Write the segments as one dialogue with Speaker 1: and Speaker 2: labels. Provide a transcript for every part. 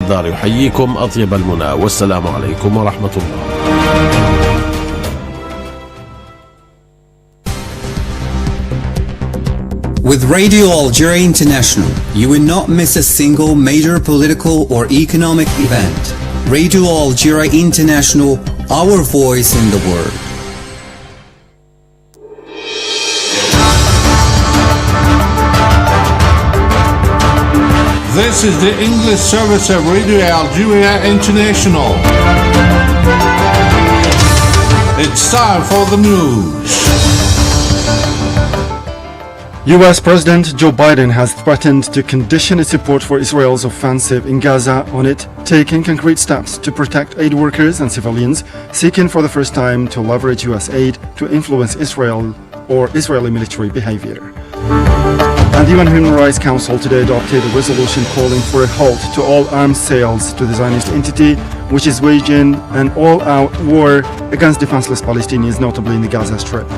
Speaker 1: الدار يحييكم أطيب المنى، والسلام عليكم ورحمة الله.
Speaker 2: With Radio Algeria International, you will not miss a single major political or economic event. Radio Algeria International, our voice in the world.
Speaker 3: This is the English service of Radio Algeria International. It's time for the news.
Speaker 4: U.S. President Joe Biden has threatened to condition its support for Israel's offensive in Gaza on it taking concrete steps to protect aid workers and civilians seeking for the first time to leverage U.S. aid to influence Israel or Israeli military behavior. And the UN Human Rights Council today adopted a resolution calling for a halt to all arms sales to the Zionist entity, which is waging an all-out war against defenseless Palestinians, notably in the Gaza Strip.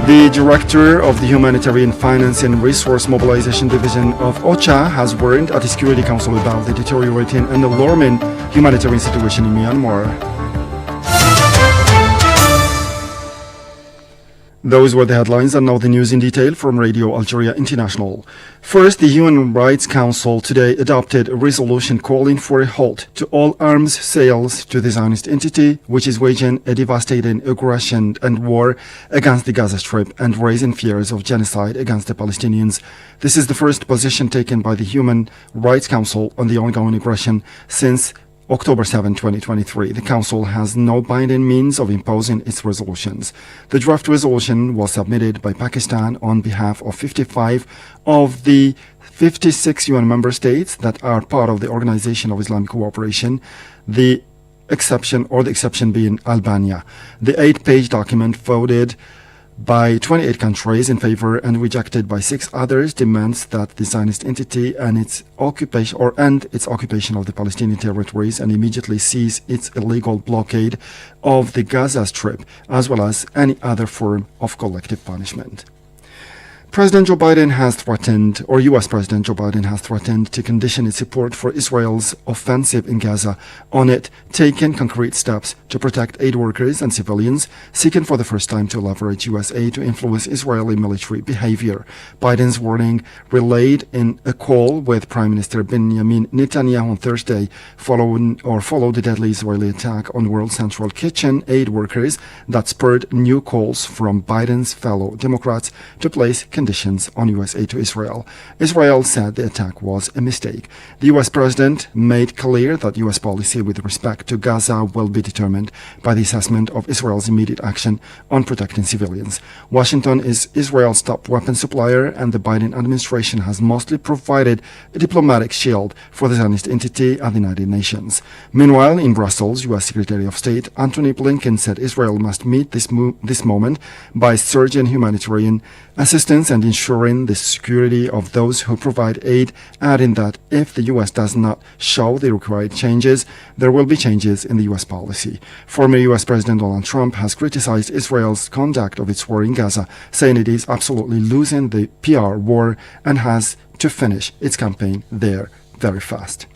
Speaker 4: The director of the Humanitarian Finance and Resource Mobilization Division of OCHA has warned at the Security Council about the deteriorating and alarming humanitarian situation in Myanmar. Those were the headlines, and now the news in detail from Radio Algeria International. First, the Human Rights Council today adopted a resolution calling for a halt to all arms sales to the Zionist entity, which is waging a devastating aggression and war against the Gaza Strip and raising fears of genocide against the Palestinians. This is the first position taken by the Human Rights Council on the ongoing aggression since October 7, 2023. The Council has no binding means of imposing its resolutions. The draft resolution was submitted by Pakistan on behalf of 55 of the 56 UN member states that are part of the Organization of Islamic Cooperation, the exception being Albania. The 8-page document voted by 28 countries in favor and rejected by 6 others demands that the Zionist entity and its occupation of the Palestinian territories and immediately cease its illegal blockade of the Gaza Strip, as well as any other form of collective punishment. President Joe Biden has threatened, or U.S. President Joe Biden has threatened to condition its support for Israel's offensive in Gaza on it taking concrete steps to protect aid workers and civilians seeking for the first time to leverage U.S. aid to influence Israeli military behavior. Biden's warning relayed in a call with Prime Minister Benjamin Netanyahu on Thursday followed the deadly Israeli attack on World Central Kitchen aid workers that spurred new calls from Biden's fellow Democrats to place conditions on U.S. aid to Israel. Israel said the attack was a mistake. The U.S. president made clear that U.S. policy with respect to Gaza will be determined by the assessment of Israel's immediate action on protecting civilians. Washington is Israel's top weapons supplier, and the Biden administration has mostly provided a diplomatic shield for the Zionist entity at the United Nations. Meanwhile, in Brussels, U.S. Secretary of State Antony Blinken said Israel must meet this moment by surging humanitarian assistance and ensuring the security of those who provide aid, adding that if the U.S. does not show the required changes, there will be changes in the U.S. policy. Former U.S. President Donald Trump has criticized Israel's conduct of its war in Gaza, saying it is absolutely losing the PR war and has to finish its campaign there very fast.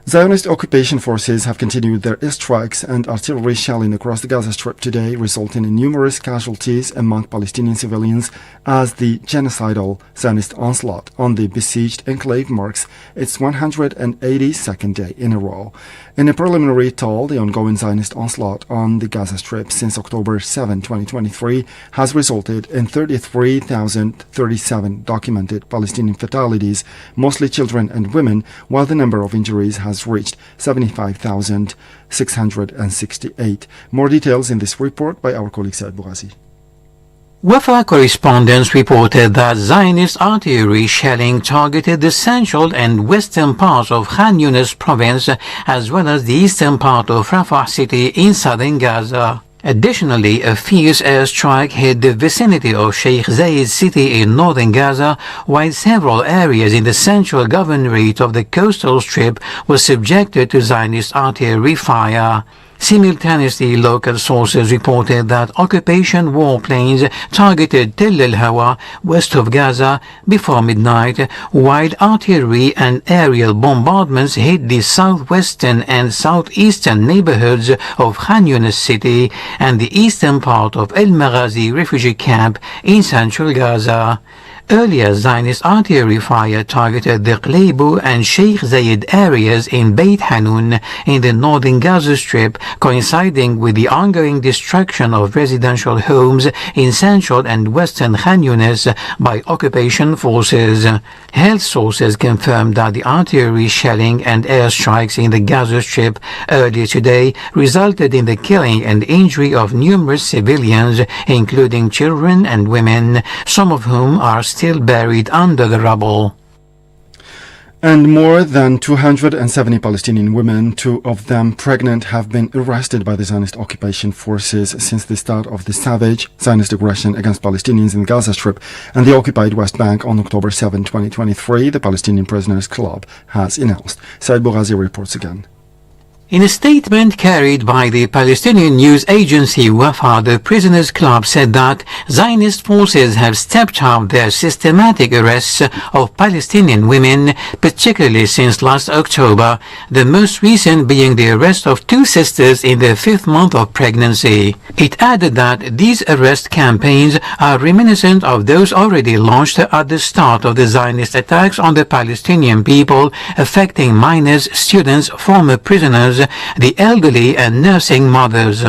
Speaker 4: Zionist occupation forces have continued their airstrikes and artillery shelling across the Gaza Strip today, resulting in numerous casualties among Palestinian civilians as the genocidal Zionist onslaught on the besieged enclave marks its 182nd day in a row. In a preliminary toll, the ongoing Zionist onslaught on the Gaza Strip since October 7, 2023 has resulted in 33,037 documented Palestinian fatalities, mostly children and women, while the number of injuries has reached 75,668. More details in this report by our colleague Saad Bougazi.
Speaker 5: Wafa correspondents reported that Zionist artillery shelling targeted the central and western parts of Khan Yunis province as well as the eastern part of Rafah city in southern Gaza. Additionally, a fierce airstrike hit the vicinity of Sheikh Zayed city in northern Gaza, while several areas in the central governorate of the coastal strip were subjected to Zionist artillery fire. Simultaneously, local sources reported that occupation warplanes targeted Tel El Hawa, west of Gaza, before midnight, while artillery and aerial bombardments hit the southwestern and southeastern neighborhoods of Khan Yunis city and the eastern part of El Maghazi refugee camp in central Gaza. Earlier, Zionist artillery fire targeted the Qleibu and Sheikh Zayed areas in Beit Hanun in the northern Gaza Strip, coinciding with the ongoing destruction of residential homes in central and western Khan Yunis by occupation forces. Health sources confirmed that the artillery shelling and airstrikes in the Gaza Strip earlier today resulted in the killing and injury of numerous civilians, including children and women, some of whom are still buried under the rubble.
Speaker 4: And more than 270 Palestinian women, 2 of them pregnant, have been arrested by the Zionist occupation forces since the start of the savage Zionist aggression against Palestinians in the Gaza Strip and the occupied West Bank on October 7, 2023, the Palestinian Prisoners Club has announced. Said Boghazi reports again.
Speaker 5: In a statement carried by the Palestinian news agency Wafa, the Prisoners Club said that Zionist forces have stepped up their systematic arrests of Palestinian women, particularly since last October, the most recent being the arrest of 2 sisters in their 5th month of pregnancy. It added that these arrest campaigns are reminiscent of those already launched at the start of the Zionist attacks on the Palestinian people, affecting minors, students, former prisoners, the elderly and nursing mothers.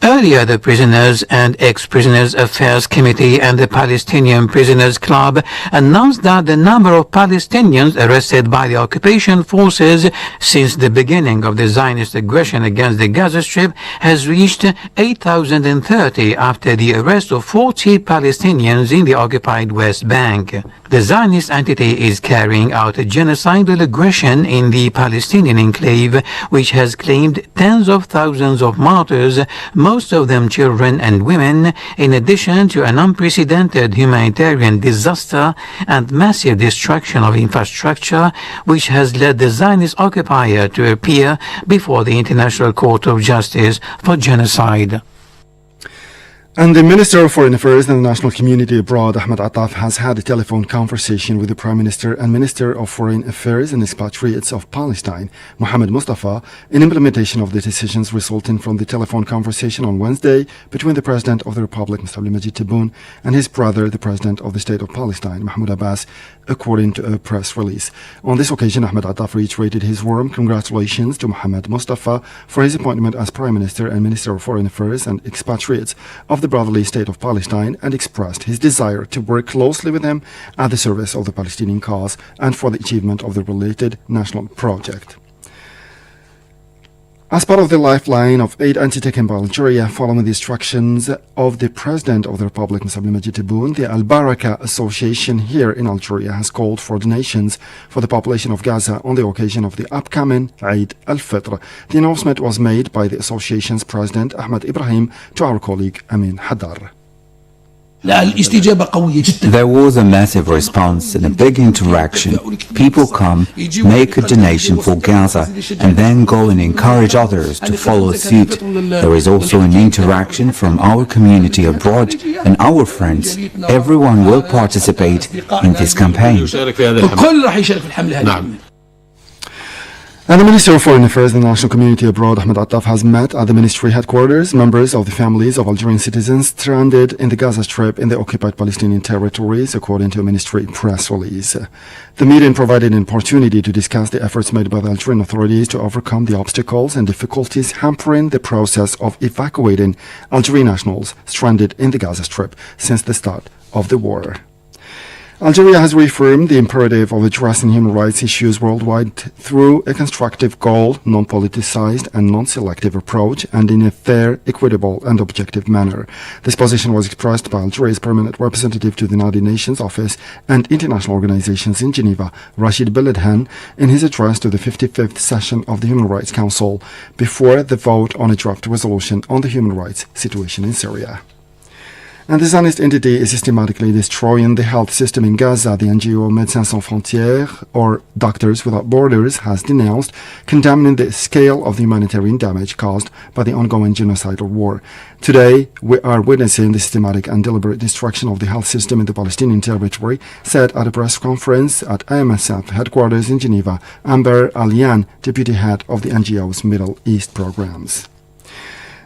Speaker 5: Earlier, the Prisoners and Ex-Prisoners Affairs Committee and the Palestinian Prisoners Club announced that the number of Palestinians arrested by the occupation forces since the beginning of the Zionist aggression against the Gaza Strip has reached 8,030 after the arrest of 40 Palestinians in the occupied West Bank. The Zionist entity is carrying out a genocidal aggression in the Palestinian enclave, which has claimed tens of thousands of martyrs, most of them children and women, in addition to an unprecedented humanitarian disaster and massive destruction of infrastructure, which has led the Zionist occupier to appear before the International Court of Justice for genocide.
Speaker 4: And the Minister of Foreign Affairs and the National Community Abroad, Ahmed Attaf, has had a telephone conversation with the Prime Minister and Minister of Foreign Affairs and Expatriates of Palestine, Mohammed Mustafa, in implementation of the decisions resulting from the telephone conversation on Wednesday between the President of the Republic, Mr. Abdulmajid Tebboune, and his brother, the President of the State of Palestine, Mahmoud Abbas, according to a press release. On this occasion, Ahmed Attaf reiterated his warm congratulations to Mohammed Mustafa for his appointment as Prime Minister and Minister of Foreign Affairs and Expatriates of the brotherly State of Palestine, and expressed his desire to work closely with him at the service of the Palestinian cause and for the achievement of the related national project. As part of the lifeline of aid undertaken by Algeria following the instructions of the President of the Republic, Mr. Abdulmajid Tebboune, the Al Baraka Association here in Algeria has called for donations for the population of Gaza on the occasion of the upcoming Eid al-Fitr. The announcement was made by the association's President, Ahmed Ibrahim, to our colleague Amin Haddar.
Speaker 6: There was a massive response and a big interaction. People come, make a donation for Gaza, and then go and encourage others to follow suit. There is also an interaction from our community abroad and our friends. Everyone will participate in this campaign.
Speaker 4: And the Minister of Foreign Affairs and the National Community Abroad, Ahmed Attaf, has met at the ministry headquarters members of the families of Algerian citizens stranded in the Gaza Strip in the occupied Palestinian territories, according to a ministry press release. The meeting provided an opportunity to discuss the efforts made by the Algerian authorities to overcome the obstacles and difficulties hampering the process of evacuating Algerian nationals stranded in the Gaza Strip since the start of the war. Algeria has reaffirmed the imperative of addressing human rights issues worldwide through a constructive goal, non-politicized and non-selective approach, and in a fair, equitable and objective manner. This position was expressed by Algeria's permanent representative to the United Nations Office and international organizations in Geneva, Rachid Beledhan, in his address to the 55th session of the Human Rights Council before the vote on a draft resolution on the human rights situation in Syria. And the Zionist entity is systematically destroying the health system in Gaza. The NGO Médecins Sans Frontières, or Doctors Without Borders, has denounced, condemning the scale of the humanitarian damage caused by the ongoing genocidal war. Today, we are witnessing the systematic and deliberate destruction of the health system in the Palestinian territory, said at a press conference at MSF headquarters in Geneva, Amber Alian, deputy head of the NGO's Middle East programs.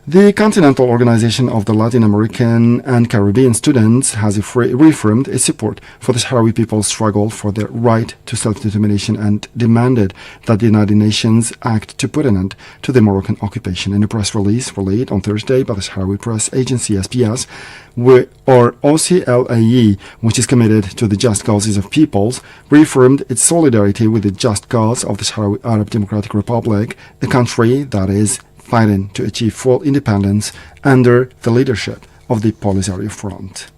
Speaker 4: The Continental Organization of the Latin American and Caribbean Students has reaffirmed its support for the Sahrawi people's struggle for their right to self-determination and demanded that the United Nations act to put an end to the Moroccan occupation. In a press release relayed on Thursday by the Sahrawi press agency SPS, or OCLAE, which is committed to the just causes of peoples, reaffirmed its solidarity with the just cause of the Sahrawi Arab Democratic Republic, a country that is fighting to achieve full independence under the leadership of the Polisario Front.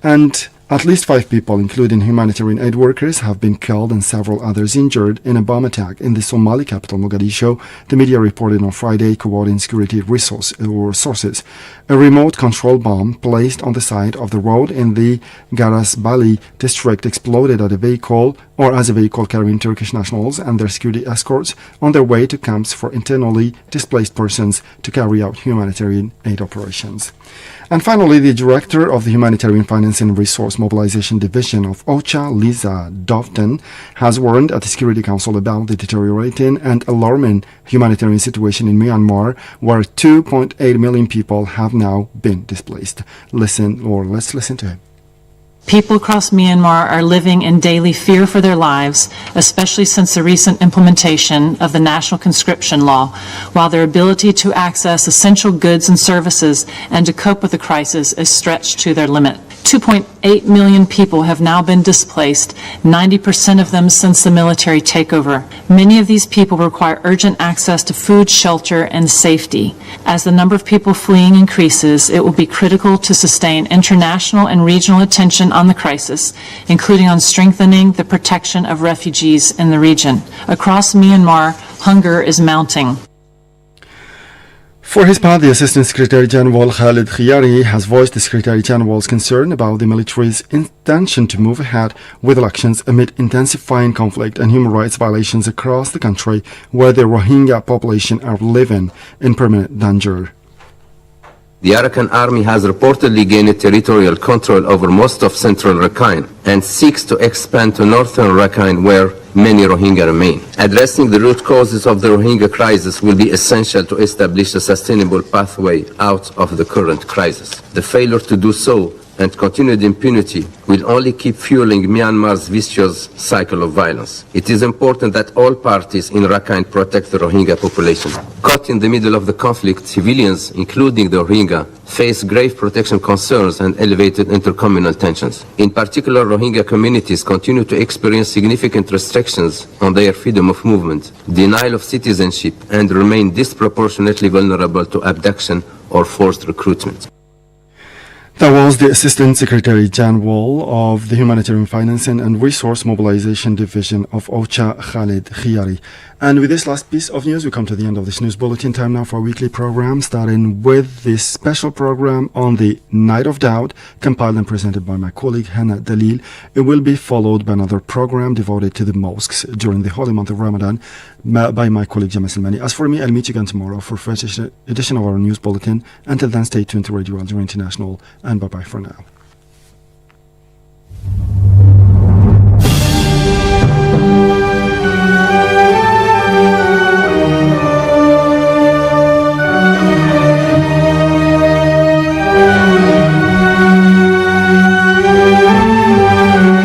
Speaker 4: And at least 5 people, including humanitarian aid workers, have been killed and several others injured in a bomb attack in the Somali capital, Mogadishu, the media reported on Friday, quoting security sources. A remote control bomb placed on the side of the road in the Garasbali district exploded as a vehicle carrying Turkish nationals and their security escorts on their way to camps for internally displaced persons to carry out humanitarian aid operations. And finally, the director of the Humanitarian Finance and Resource Mobilization Division of OCHA, Lisa Dovden, has warned at the Security Council about the deteriorating and alarming humanitarian situation in Myanmar, where 2.8 million people have now been displaced. Let's listen to him.
Speaker 7: People across Myanmar are living in daily fear for their lives, especially since the recent implementation of the National Conscription Law, while their ability to access essential goods and services and to cope with the crisis is stretched to their limit. 2.8 million people have now been displaced, 90% of them since the military takeover. Many of these people require urgent access to food, shelter, and safety. As the number of people fleeing increases, it will be critical to sustain international and regional attention on the crisis, including on strengthening the protection of refugees in the region. Across Myanmar, hunger is mounting.
Speaker 4: For his part, the Assistant Secretary General Khalid Khiyari has voiced the Secretary General's concern about the military's intention to move ahead with elections amid intensifying conflict and human rights violations across the country, where the Rohingya population are living in permanent danger.
Speaker 8: The Arakan army has reportedly gained territorial control over most of central Rakhine and seeks to expand to northern Rakhine, where many Rohingya remain. Addressing the root causes of the Rohingya crisis will be essential to establish a sustainable pathway out of the current crisis. The failure to do so and continued impunity will only keep fueling Myanmar's vicious cycle of violence. It is important that all parties in Rakhine protect the Rohingya population. Caught in the middle of the conflict, civilians, including the Rohingya, face grave protection concerns and elevated intercommunal tensions. In particular, Rohingya communities continue to experience significant restrictions on their freedom of movement, denial of citizenship, and remain disproportionately vulnerable to abduction or forced recruitment.
Speaker 4: That was the Assistant Secretary General of the Humanitarian Financing and Resource Mobilization Division of OCHA, Khalid Khiyari. And with this last piece of news, we come to the end of this news bulletin. Time now for our weekly program, starting with this special program on the Night of Doubt, compiled and presented by my colleague Hannah Dalil. It will be followed by another program devoted to the mosques during the holy month of Ramadan by my colleague Jamal Salmani. As for me, I'll meet you again tomorrow for a fresh edition of our news bulletin. Until then, stay tuned to Radio Algeria International, and bye-bye for now.